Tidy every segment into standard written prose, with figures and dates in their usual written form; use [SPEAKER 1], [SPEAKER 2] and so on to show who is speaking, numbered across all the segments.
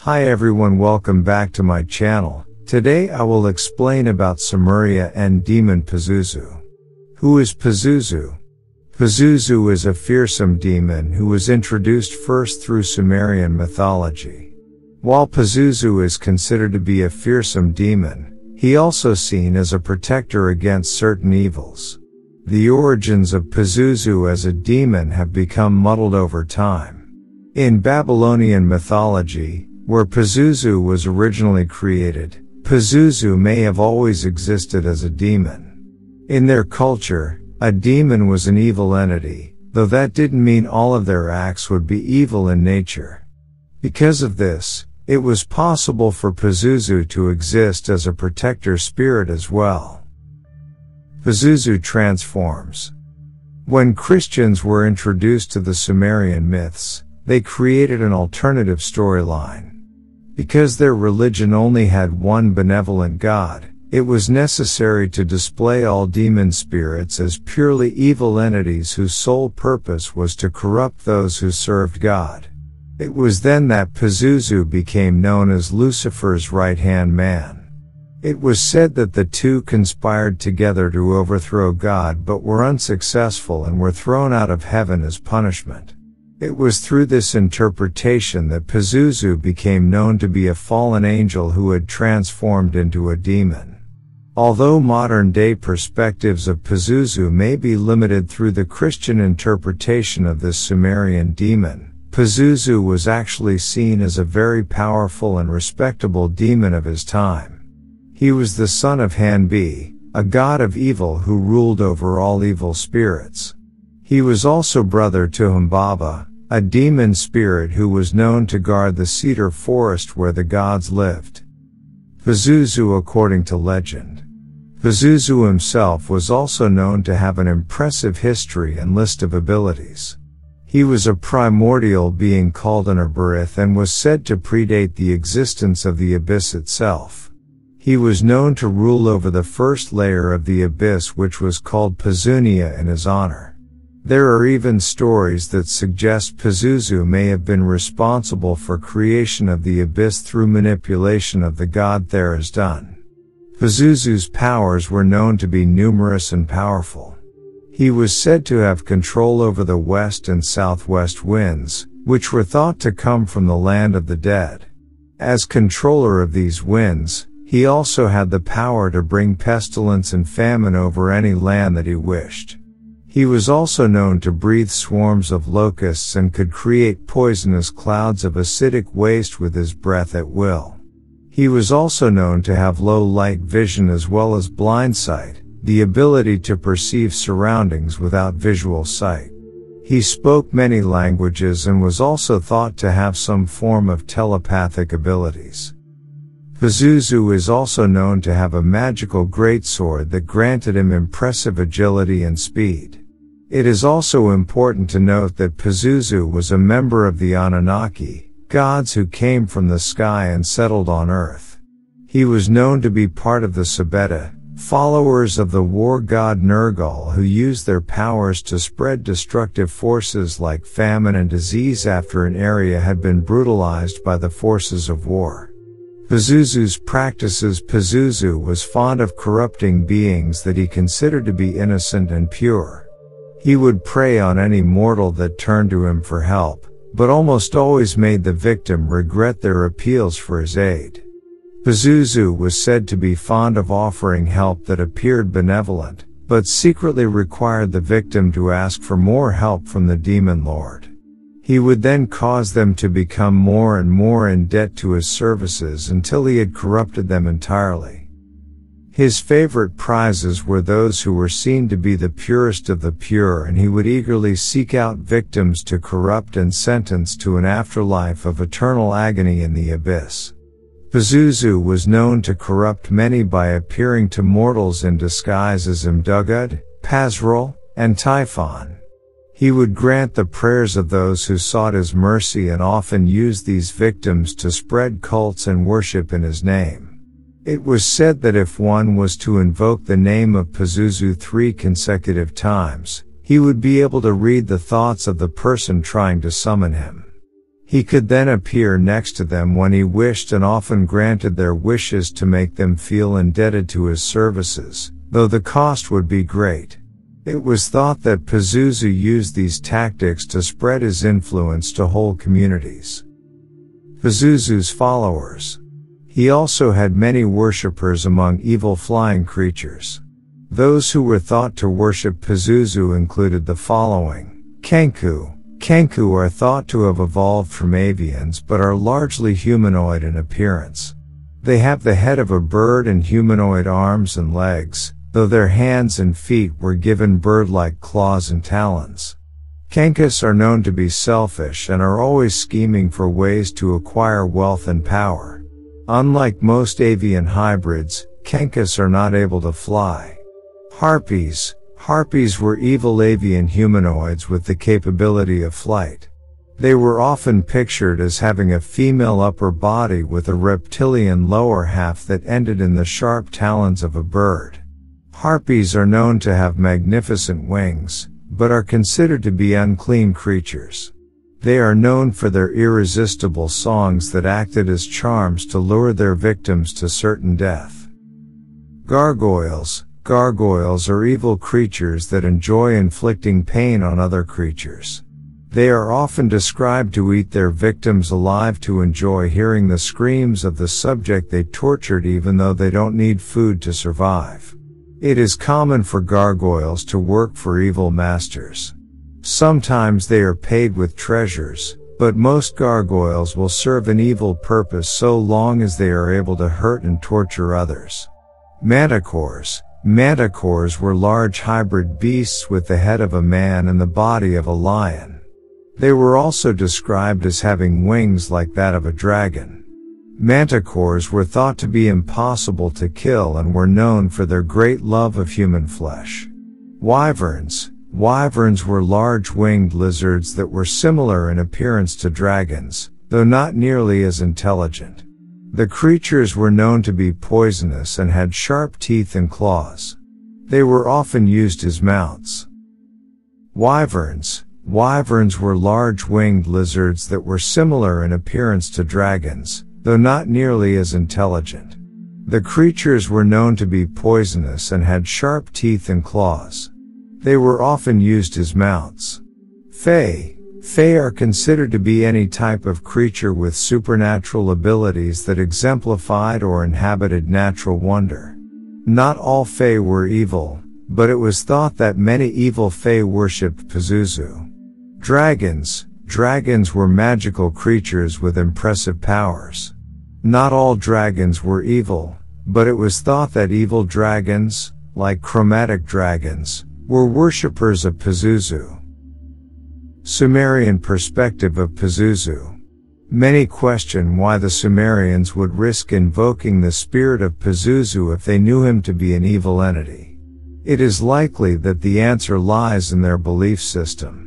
[SPEAKER 1] Hi everyone, welcome back to my channel. Today I will explain about Sumerian and demon Pazuzu. Who is Pazuzu? Pazuzu is a fearsome demon who was introduced first through Sumerian mythology. While Pazuzu is considered to be a fearsome demon, he also seen as a protector against certain evils. The origins of Pazuzu as a demon have become muddled over time. In Babylonian mythology, where Pazuzu was originally created, Pazuzu may have always existed as a demon. In their culture, a demon was an evil entity, though that didn't mean all of their acts would be evil in nature. Because of this, it was possible for Pazuzu to exist as a protector spirit as well. Pazuzu transforms. When Christians were introduced to the Sumerian myths, they created an alternative storyline. Because their religion only had one benevolent God, it was necessary to display all demon spirits as purely evil entities whose sole purpose was to corrupt those who served God. It was then that Pazuzu became known as Lucifer's right-hand man. It was said that the two conspired together to overthrow God but were unsuccessful and were thrown out of heaven as punishment. It was through this interpretation that Pazuzu became known to be a fallen angel who had transformed into a demon. Although modern-day perspectives of Pazuzu may be limited through the Christian interpretation of this Sumerian demon, Pazuzu was actually seen as a very powerful and respectable demon of his time. He was the son of Hanbi, a god of evil who ruled over all evil spirits. He was also brother to Humbaba, a demon spirit who was known to guard the cedar forest where the gods lived. Pazuzu according to legend. Pazuzu himself was also known to have an impressive history and list of abilities. He was a primordial being called an Aberith and was said to predate the existence of the abyss itself. He was known to rule over the first layer of the abyss, which was called Pazunia in his honor. There are even stories that suggest Pazuzu may have been responsible for creation of the abyss through manipulation of the god Tharizdun. Pazuzu's powers were known to be numerous and powerful. He was said to have control over the west and southwest winds, which were thought to come from the land of the dead. As controller of these winds, he also had the power to bring pestilence and famine over any land that he wished. He was also known to breathe swarms of locusts and could create poisonous clouds of acidic waste with his breath at will. He was also known to have low light vision as well as blind sight, the ability to perceive surroundings without visual sight. He spoke many languages and was also thought to have some form of telepathic abilities. Pazuzu is also known to have a magical greatsword that granted him impressive agility and speed. It is also important to note that Pazuzu was a member of the Anunnaki, gods who came from the sky and settled on Earth. He was known to be part of the Sabeta, followers of the war god Nergal, who used their powers to spread destructive forces like famine and disease after an area had been brutalized by the forces of war. Pazuzu's practices. Pazuzu was fond of corrupting beings that he considered to be innocent and pure. He would prey on any mortal that turned to him for help, but almost always made the victim regret their appeals for his aid. Pazuzu was said to be fond of offering help that appeared benevolent, but secretly required the victim to ask for more help from the demon lord. He would then cause them to become more and more in debt to his services until he had corrupted them entirely. His favorite prizes were those who were seen to be the purest of the pure, and he would eagerly seek out victims to corrupt and sentence to an afterlife of eternal agony in the abyss. Pazuzu was known to corrupt many by appearing to mortals in disguise as Imdugud, Pazrul, and Typhon. He would grant the prayers of those who sought his mercy and often used these victims to spread cults and worship in his name. It was said that if one was to invoke the name of Pazuzu 3 consecutive times, he would be able to read the thoughts of the person trying to summon him. He could then appear next to them when he wished and often granted their wishes to make them feel indebted to his services, though the cost would be great. It was thought that Pazuzu used these tactics to spread his influence to whole communities. Pazuzu's followers. He also had many worshippers among evil flying creatures. Those who were thought to worship Pazuzu included the following. Kenku. Kenku are thought to have evolved from avians but are largely humanoid in appearance. They have the head of a bird and humanoid arms and legs, though their hands and feet were given bird-like claws and talons. Kenkus are known to be selfish and are always scheming for ways to acquire wealth and power. Unlike most avian hybrids, Kenkus are not able to fly. Harpies. Harpies were evil avian humanoids with the capability of flight. They were often pictured as having a female upper body with a reptilian lower half that ended in the sharp talons of a bird. Harpies are known to have magnificent wings, but are considered to be unclean creatures. They are known for their irresistible songs that acted as charms to lure their victims to certain death. Gargoyles. Gargoyles are evil creatures that enjoy inflicting pain on other creatures. They are often described to eat their victims alive to enjoy hearing the screams of the subject they tortured even though they don't need food to survive. It is common for gargoyles to work for evil masters. Sometimes they are paid with treasures, but most gargoyles will serve an evil purpose so long as they are able to hurt and torture others. Manticores. Manticores were large hybrid beasts with the head of a man and the body of a lion. They were also described as having wings like that of a dragon. Manticores were thought to be impossible to kill and were known for their great love of human flesh. Wyverns. Wyverns were large winged lizards that were similar in appearance to dragons, though not nearly as intelligent. The creatures were known to be poisonous and had sharp teeth and claws. They were often used as mounts. Wyverns. Wyverns were large winged lizards that were similar in appearance to dragons, though not nearly as intelligent. The creatures were known to be poisonous and had sharp teeth and claws. They were often used as mounts. Fae. Fae are considered to be any type of creature with supernatural abilities that exemplified or inhabited natural wonder. Not all Fae were evil, but it was thought that many evil Fae worshipped Pazuzu. Dragons. Dragons were magical creatures with impressive powers. Not all dragons were evil, but it was thought that evil dragons, like chromatic dragons, were worshippers of Pazuzu. Sumerian perspective of Pazuzu. Many question why the Sumerians would risk invoking the spirit of Pazuzu if they knew him to be an evil entity. It is likely that the answer lies in their belief system.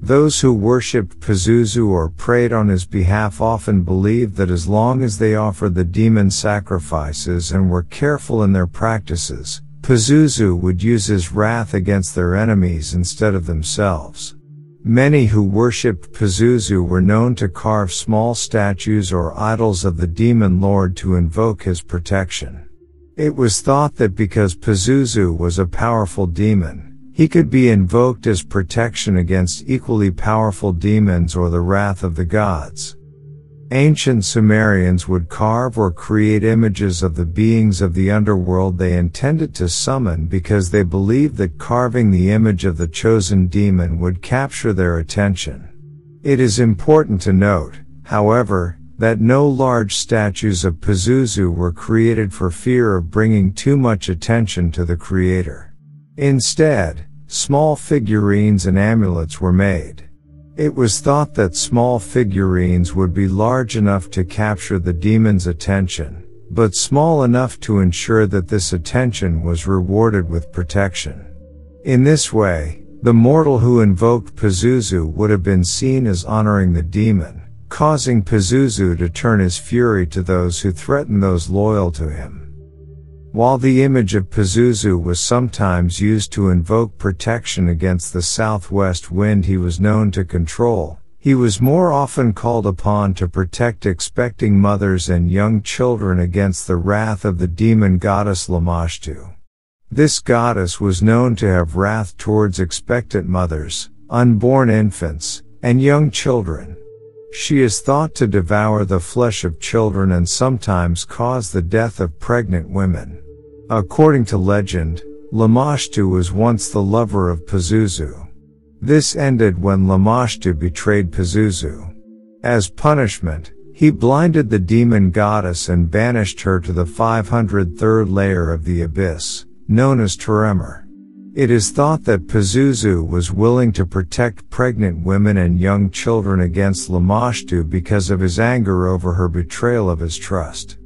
[SPEAKER 1] Those who worshipped Pazuzu or prayed on his behalf often believed that as long as they offered the demon sacrifices and were careful in their practices, Pazuzu would use his wrath against their enemies instead of themselves. Many who worshipped Pazuzu were known to carve small statues or idols of the demon lord to invoke his protection. It was thought that because Pazuzu was a powerful demon, he could be invoked as protection against equally powerful demons or the wrath of the gods. Ancient Sumerians would carve or create images of the beings of the underworld they intended to summon because they believed that carving the image of the chosen demon would capture their attention. It is important to note, however, that no large statues of Pazuzu were created for fear of bringing too much attention to the creator. Instead, small figurines and amulets were made. It was thought that small figurines would be large enough to capture the demon's attention, but small enough to ensure that this attention was rewarded with protection. In this way, the mortal who invoked Pazuzu would have been seen as honoring the demon, causing Pazuzu to turn his fury to those who threatened those loyal to him. While the image of Pazuzu was sometimes used to invoke protection against the southwest wind he was known to control, He was more often called upon to protect expecting mothers and young children against the wrath of the demon goddess Lamashtu. This goddess was known to have wrath towards expectant mothers, unborn infants, and young children. She is thought to devour the flesh of children and sometimes cause the death of pregnant women. According to legend, Lamashtu was once the lover of Pazuzu. This ended when Lamashtu betrayed Pazuzu. As punishment, he blinded the demon goddess and banished her to the 503rd layer of the abyss, known as Teremur. It is thought that Pazuzu was willing to protect pregnant women and young children against Lamashtu because of his anger over her betrayal of his trust.